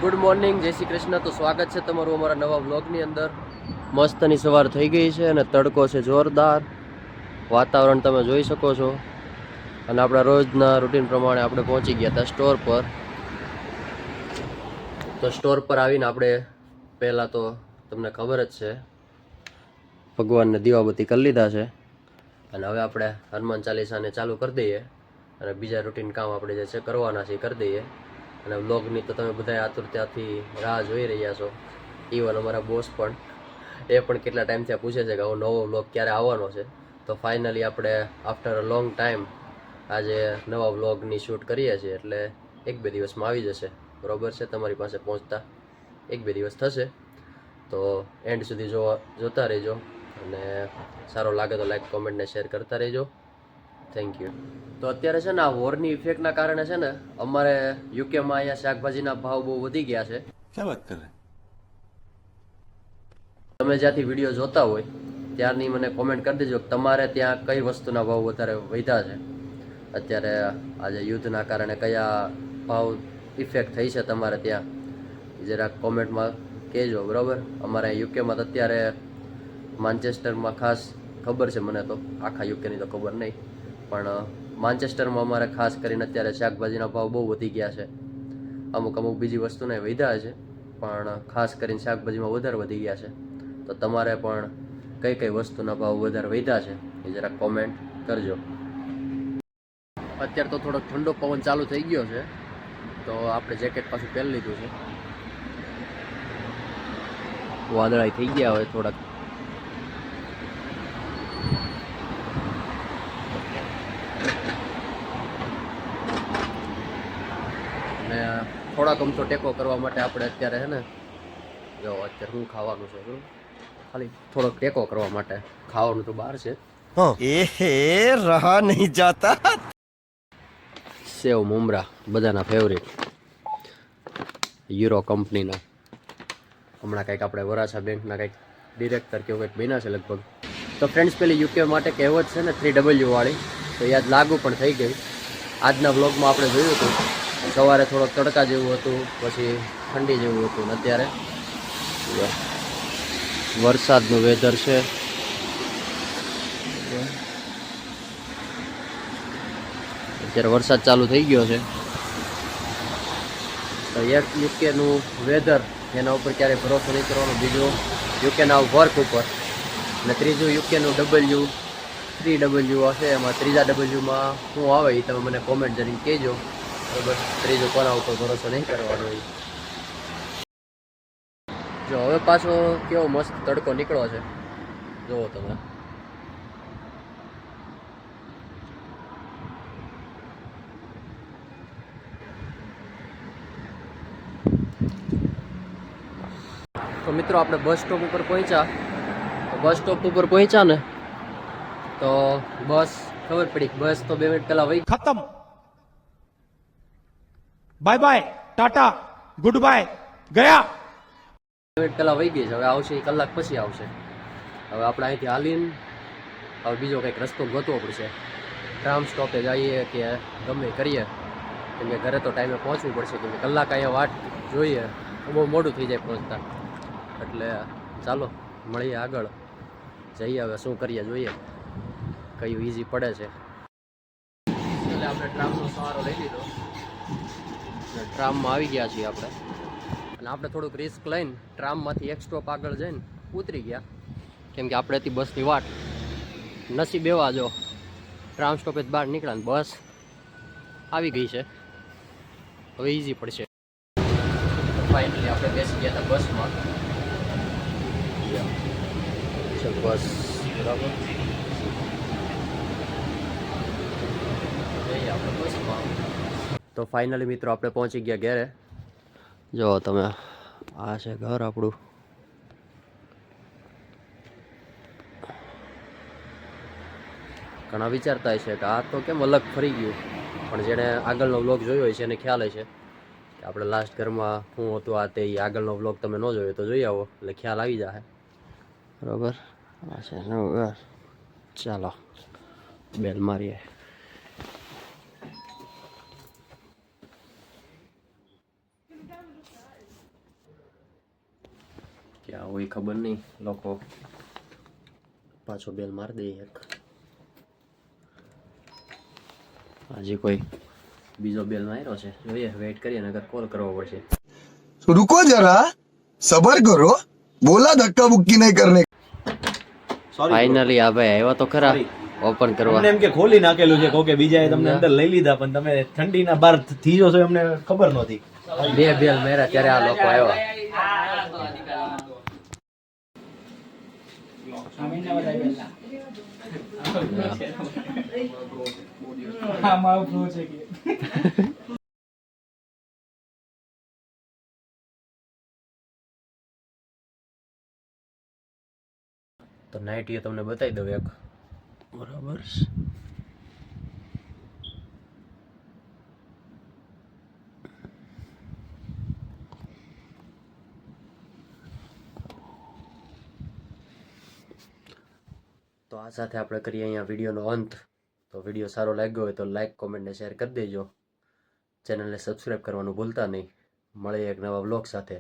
Good morning, જય શ્રી કૃષ્ણ. તો સ્વાગત છે તમારું અમારા નવા વ્લોગની અંદર. મસ્તની સવાર થઈ ગઈ છે અને તડકો છે જોરદાર. વાતાવરણ તમે જોઈ શકો છો. અને આપણા રોજના રૂટીન પ્રમાણે આપણે પહોંચી ગયા હતા સ્ટોર પર. તો સ્ટોર પર આવીને આપણે પહેલાં તો તમને ખબર જ છે ભગવાનને દીવાબત્તી કરી લીધા છે. અને હવે આપણે હનુમાન ચાલીસાને ચાલુ કરી દઈએ અને બીજા રૂટીન કામ આપણે જે છે કરવાના છે એ કરી દઈએ. અને વ્લોગની તો તમે બધા આતુરતાથી રાહ જોઈ રહ્યા છો. ઇવન અમારા બોસ પણ કેટલા ટાઈમથી પૂછે છે કે આવો નવો વ્લોગ ક્યારે આવવાનો છે. તો ફાઇનલી આપણે આફ્ટર અ લોંગ ટાઈમ આજે નવા વ્લોગની શૂટ કરીએ છીએ. એટલે 1-2 દિવસમાં આવી જશે. બરોબર છે, તમારી પાસે પહોંચતા 1-2 દિવસ થશે. તો એન્ડ સુધી જોતા રહેજો અને સારો લાગે તો લાઈક, કોમેન્ટ ને શેર કરતા રહેજો. Thank you. તો અત્યારે છે ને આ વોરની ઇફેક્ટના કારણે છે ને અમારે યુકેમાં અહીંયા શાકભાજીના ભાવ બહુ વધી ગયા છે. क्या बात कर रहे हैं? તમે જ્યાંથી વિડીયો જોતા હોય ત્યારની મને કોમેન્ટ કરી દેજો કે તમારે ત્યાં કઈ વસ્તુના ભાવ વધારે વધ્યા છે. અત્યારે આજે યુદ્ધના કારણે કયા ભાવ ઇફેક્ટ થઈ છે તમારે ત્યાં, જરાક કોમેન્ટમાં કહેજો. બરાબર, અમારે યુકેમાં તો અત્યારે માન્ચેસ્ટરમાં ખાસ ખબર છે મને, તો આખા યુકેની તો ખબર નહીં, પણ માન્ચેસ્ટરમાં અમારે ખાસ કરીને અત્યારે શાકભાજીના ભાવ બહુ વધી ગયા છે. અમુક બીજી વસ્તુને વધ્યા છે, પણ ખાસ કરીને શાકભાજીમાં વધારે વધી ગયા છે. તો તમારે પણ કઈ કઈ વસ્તુના ભાવ વધારે વધ્યા છે એ જરાક કોમેન્ટ કરજો. અત્યારે તો થોડોક ઠંડો પવન ચાલુ થઈ ગયો છે, તો આપણે જેકેટ પાછું પહેરી લીધું છે. વાદળાઈ થઈ ગયા હોય થોડાક. અને થોડાક અમથો ટેકો કરવા માટે આપણે અત્યારે છે ને, જો અત્યારે શું ખાવાનું છે, ખાલી થોડોક ટેકો કરવા માટે. ખાવાનું તો બહાર છે. रहा नहीं जाता. સેવ મમરા બધાના ફેવરેટ, યુરો કંપનીના. હમણાં કંઈક આપણે વરાછા બેંકના કંઈક ડિરેક્ટર કે કંઈક બન્યા છે લગભગ. તો ફ્રેન્ડ્સ, પેલી યુકે માટે કહેવત છે ને 3W વાળી, તો યાદ લાગુ પણ થઈ ગઈ. આજના વ્લોગમાં આપણે જોયું હતું સવારે થોડોક તડકા જેવું હતું, પછી ઠંડી જેવું હતું, ને અત્યારે વરસાદનું વેધર છે. અત્યારે વરસાદ ચાલુ થઈ ગયો છે. તો એક યુકેનું વેધર, એના ઉપર ક્યારેય ભરોસો નહીં કરવાનો. બીજું યુકેના વર્ક ઉપર, અને ત્રીજું યુકેનું W 3W હશે. એમાં ત્રીજા Wમાં શું આવે એ તમે મને કોમેન્ટ કરીને કહેજો. બરાબર, ત્રીજું કોના ઉપર ભરોસો નહીં કરવાનો. જો હવે પાછો કેવો મસ્ત તડકો નીકળ્યો છે, જુઓ તમે. તો મિત્રો આપણે બસ સ્ટોપ ઉપર પહોંચ્યા. ને તો બસ ખબર પડી, બસ તો 2 મિનિટ પહેલા વહી खत्म. Bye bye, tata, goodbye, गया. 2 મિનિટ પહેલા વહી ગઈ છે. હવે આવશે, કલાક પછી આવશે. હવે આપણે અહીંથી હાલીને હવે બીજો કંઈક રસ્તો ગોતવો પડશે. ટ્રામ સ્ટોપે જઈએ કે ગમે કરીએ, કેમ કે ઘરે તો ટાઈમે પહોંચવું પડશે, કેમ કે કલાક અહીંયા વાટ જોઈએ, બહુ મોડું થઈ જાય પહોંચતા. એટલે ચાલો મળીએ આગળ જઈએ. હવે શું કરીએ જોઈએ, કયું ઇઝી પડે છે. એટલે આપણે ટ્રામનો સહારો લઈ લીધો, ટ્રામમાં આવી ગયા છીએ આપણે. અને આપણે થોડુંક રિસ્ક લઈને ટ્રામમાંથી એક સ્ટોપ આગળ જઈને ઉતરી ગયા, કેમ કે આપણેથી બસની વાટ. નસીબ એવા, જો ટ્રામ સ્ટોપે બહાર નીકળ્યા ને બસ આવી ગઈ છે. હવે ઇઝી પડશે. ફાઇનલી આપણે બેસી ગયા હતા બસમાં. બસ બરાબર, આપણે બસમાં. તો ફાઇનલી મિત્રો આપણે પહોંચી ગયા ઘરે. જો તમે, આ છે ઘર આપણું. ઘણા વિચારતા હશે કે આ તો કેમ અલગ ફરી ગયું, પણ જેણે આગળનો વ્લોગ જોયો હોય છે એને ખ્યાલ હશે કે આપણે લાસ્ટ ઘરમાં શું હતું. આ તે આગળનો વ્લોગ તમે ન જોયો તો જોઈ આવો, એટલે ખ્યાલ આવી જાય. બરાબર, આ છે નવું ઘર. ચાલો બેલ મારીએ. ક્યાં હોય ખબર નહીં, લોકો પાછો બેલ મારી દે એક. હજી કોઈ બીજો બેલ માર્યો છે, જોઈએ વેઇટ કરીએ નકર કોલ કરવો પડશે. रुको जरा सबर करो बोला धक्का बुक्की नहीं करने ફાઇનલી આ ભાઈ આવ્યા તો ખરા ઓપન કરવા. અમને એમ કે ખોલી નાખેલું છે કોકે બીજાએ તમને અંદર લઈ લીધા, પણ તમે ઠંડીના બહાર થીજો છો અમને ખબર નહોતી. બે બેલ માર્યા ત્યારે આ લોકો આવ્યા. તો નાઇટી તમને બતાવી દઉં એક. બરાબર. તો આ સાથે આપણે કરીએ અહીંયા વિડીયોનો અંત. તો વિડીયો સારો લાગ્યો હોય તો લાઈક, કોમેન્ટ ને શેર કરી દેજો. ચેનલને સબસ્ક્રાઈબ કરવાનું ભૂલતા નહીં. મળીએ એક નવા વ્લોગ સાથે.